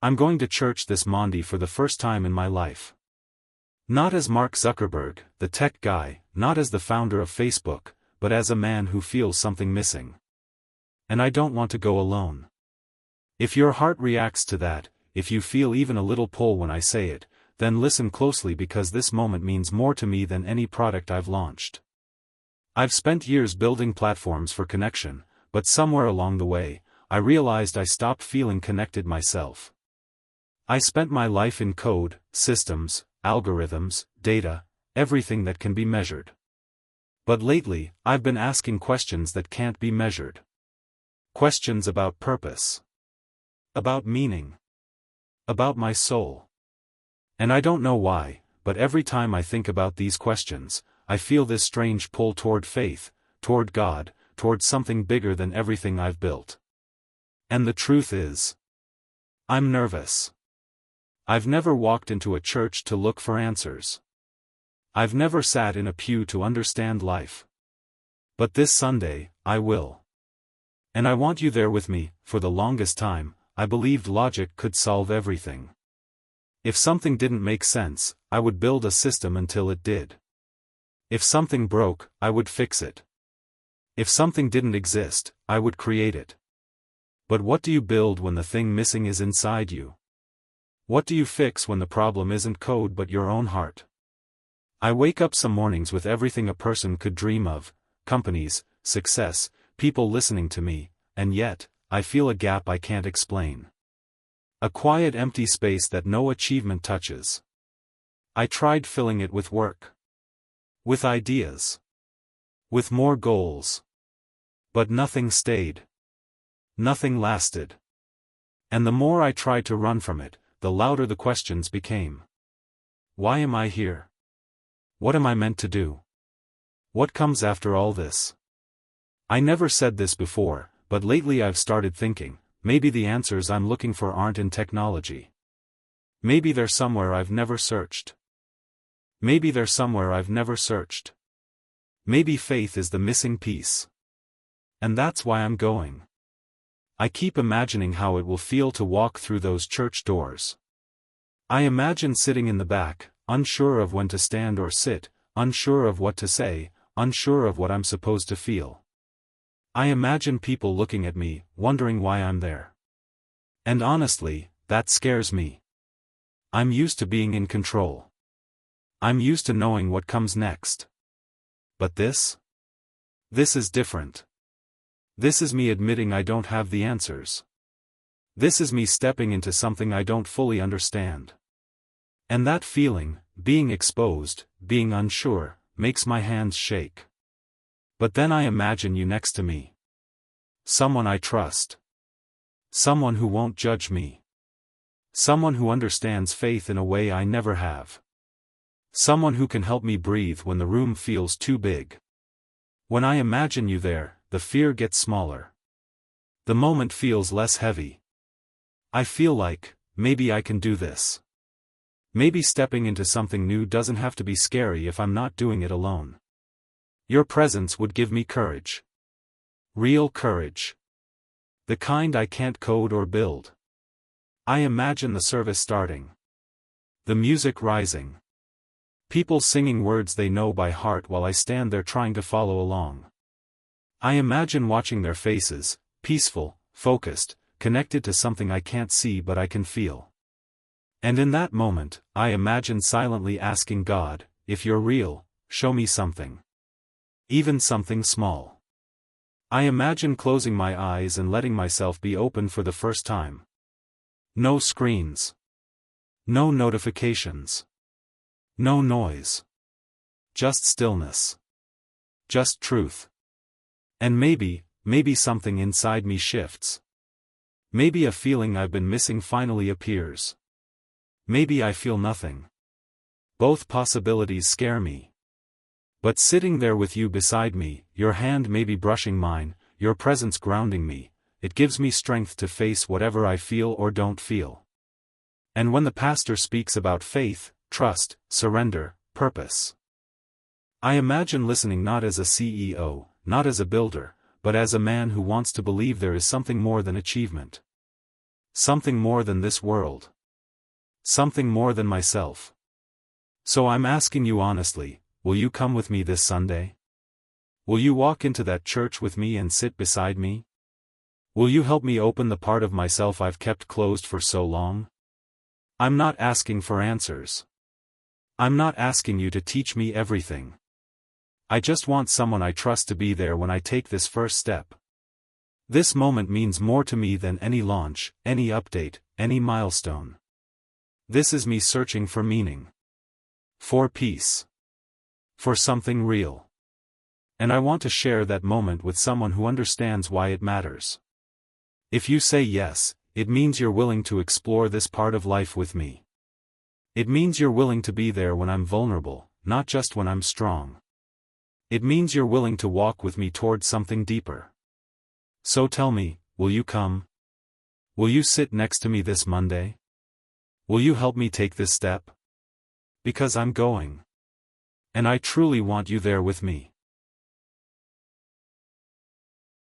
I'm going to church this Monday for the first time in my life. Not as Mark Zuckerberg, the tech guy, not as the founder of Facebook, but as a man who feels something missing. And I don't want to go alone. If your heart reacts to that, if you feel even a little pull when I say it, then listen closely because this moment means more to me than any product I've launched. I've spent years building platforms for connection, but somewhere along the way, I realized I stopped feeling connected myself. I spent my life in code, systems, algorithms, data, everything that can be measured. But lately, I've been asking questions that can't be measured. Questions about purpose. About meaning. About my soul. And I don't know why, but every time I think about these questions, I feel this strange pull toward faith, toward God, toward something bigger than everything I've built. And the truth is, I'm nervous. I've never walked into a church to look for answers. I've never sat in a pew to understand life. But this Sunday, I will. And I want you there with me. For the longest time, I believed logic could solve everything. If something didn't make sense, I would build a system until it did. If something broke, I would fix it. If something didn't exist, I would create it. But what do you build when the thing missing is inside you? What do you fix when the problem isn't code but your own heart? I wake up some mornings with everything a person could dream of: companies, success, people listening to me, and yet, I feel a gap I can't explain. A quiet empty space that no achievement touches. I tried filling it with work. With ideas. With more goals. But nothing stayed. Nothing lasted. And the more I tried to run from it, the louder the questions became. Why am I here? What am I meant to do? What comes after all this? I never said this before, but lately I've started thinking, maybe the answers I'm looking for aren't in technology. Maybe they're somewhere I've never searched. Maybe they're somewhere I've never searched. Maybe faith is the missing piece. And that's why I'm going. I keep imagining how it will feel to walk through those church doors. I imagine sitting in the back, unsure of when to stand or sit, unsure of what to say, unsure of what I'm supposed to feel. I imagine people looking at me, wondering why I'm there. And honestly, that scares me. I'm used to being in control. I'm used to knowing what comes next. But this? This is different. This is me admitting I don't have the answers. This is me stepping into something I don't fully understand. And that feeling, being exposed, being unsure, makes my hands shake. But then I imagine you next to me. Someone I trust. Someone who won't judge me. Someone who understands faith in a way I never have. Someone who can help me breathe when the room feels too big. When I imagine you there, the fear gets smaller. The moment feels less heavy. I feel like, maybe I can do this. Maybe stepping into something new doesn't have to be scary if I'm not doing it alone. Your presence would give me courage. Real courage. The kind I can't code or build. I imagine the service starting. The music rising. People singing words they know by heart while I stand there trying to follow along. I imagine watching their faces, peaceful, focused, connected to something I can't see but I can feel. And in that moment, I imagine silently asking God, if you're real, show me something. Even something small. I imagine closing my eyes and letting myself be open for the first time. No screens. No notifications. No noise. Just stillness. Just truth. And maybe something inside me shifts. Maybe a feeling I've been missing finally appears. Maybe I feel nothing. Both possibilities scare me. But sitting there with you beside me, your hand maybe brushing mine, your presence grounding me, it gives me strength to face whatever I feel or don't feel. And when the pastor speaks about faith, trust, surrender, purpose, I imagine listening not as a CEO, not as a builder, but as a man who wants to believe there is something more than achievement. Something more than this world. Something more than myself. So I'm asking you honestly, will you come with me this Sunday? Will you walk into that church with me and sit beside me? Will you help me open the part of myself I've kept closed for so long? I'm not asking for answers. I'm not asking you to teach me everything. I just want someone I trust to be there when I take this first step. This moment means more to me than any launch, any update, any milestone. This is me searching for meaning. For peace. For something real. And I want to share that moment with someone who understands why it matters. If you say yes, it means you're willing to explore this part of life with me. It means you're willing to be there when I'm vulnerable, not just when I'm strong. It means you're willing to walk with me towards something deeper. So tell me, will you come? Will you sit next to me this Monday? Will you help me take this step? Because I'm going. And I truly want you there with me.